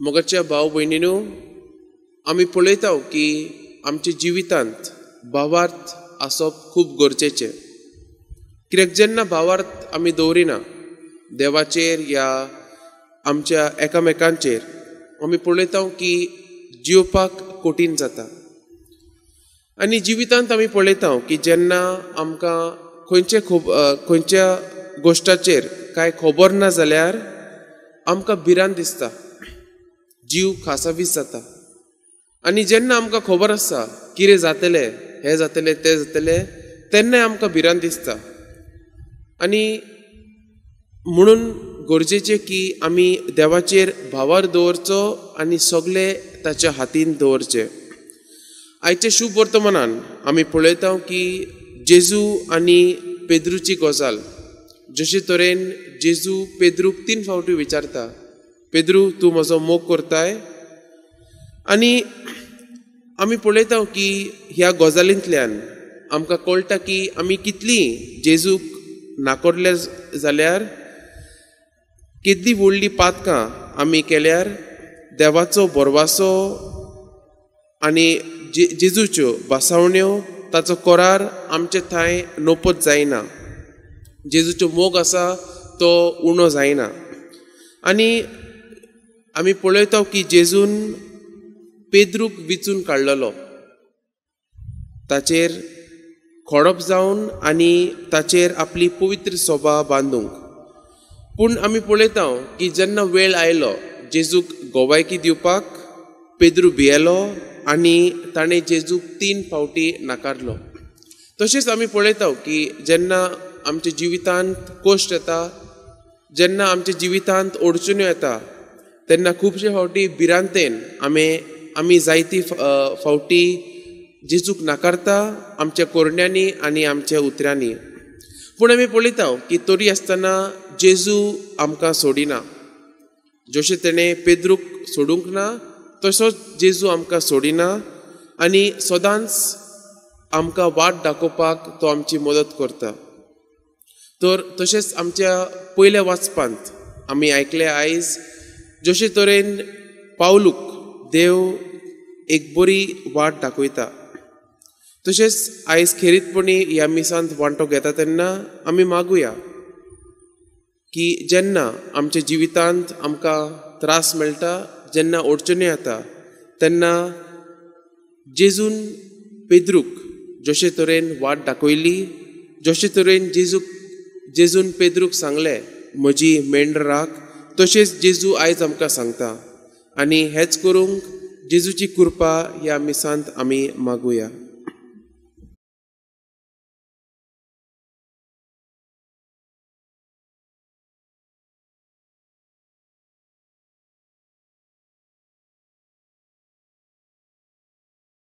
मोगाच्या भाव भयणीनो, आमी पळयता की आमच्या जिवितांत भावार्थ आसप खूब गरजेचें. कित्याक जेन्ना भावार्थ आमी दवरिना देवाचेर या आमच्या एकामेकांचेर, आमी पळयता की जिवपाक कठीण जाता. आनी जिवितांत आमी पळयता की जेन्ना आमकां खंयच्या गोश्टाचेर कांय खबर ना जाल्यार आमकां भिरांत दिसता, जीव खासावीस जाता. आनी जेन्ना आमकां खबर आसता कितें जातलें, हें जातलें तें जातलें, तेन्नाय आमकां भिरांत दिसता. आनी म्हणून गरजेचें की आमी देवाचेर भावार दवरचो आनी सगळें ताच्या हातीन दवरचें. आयच्या शुभ वर्तमानान आमी पळयता की जेजू आनी पेद्रूची गजाल. जशे तरेन जेजू पेद्रूक 3 फावटी विचारता, पेद्रू तूं म्हजो मोग करताय. आनी आमी पळयता की ह्या गजालींतल्यान आमकां कळटा की आमी कितलीं जेजूक नाकोरले जाल्यार, कितली व्हडली पातकां आमी केल्यार देवाचो बोरवासो आनी जेजूच्यो बासावण्यो ताचो कोरार आमचे थंय नोपत जायना. जेजूचो मोग आसा तो उणो जायना. आनी आमी पळयता की जेजून पेद्रूक विचून काडलेलो, ताचेर खोडप जावन आनी ताचेर आपली पवित्र सोबा बांदूंक. पूण आमी पळयता की जेन्ना वेळ आयलो जेजूक गोवायकी दिवपाक, पेद्रू भियेलो आनी ताणें जेजूक 3 फावटी नाकारलो. तशेंच आमी पळयता की जेन्ना आमच्या जिवितांत कश्ट येता, जेन्ना आमच्या जिवितांत अडचण्यो येता, तेन्ना खुबशे फावटी भिरांतेन आमी जायती फावटी जेजूक नाकारता आमच्या कोरण्यांनी आनी आमच्या उतरांनी. पूण आमी पळयता की तरी आसतना जेजू आमकां सोडिना. जशें तेणें पेद्रूक सोडूंक ना, तसोच जेजू आमकां सोडिना आनी सदांच आमकां वाट दाखोवपाक तो आमची मदत करता. तर तशेंच आमच्या पयल्या वाचपांत आमी आयकलें आयज, जशे तरेन पावलूक देव एक बरी वाट दाखयता, तशेंच आयज खेरीतपणी ह्या मिसांत वांटो घेता तेन्ना आमी मागुया की जेन्ना आमच्या जिवितांत आमकां त्रास मेळटा, जेन्ना अडचण्यो येता, तेन्ना जेजून पेद्रूक जशे तरेन वाट दाखयली, जशे तरेन जेजून पेद्रूक सांगलें म्हजी मेंढर राख, तशेंच जेजू आयज आमकां सांगता. आनी हेच करूंक जेजूची कृपा ह्या मिसांत आमी मागुया.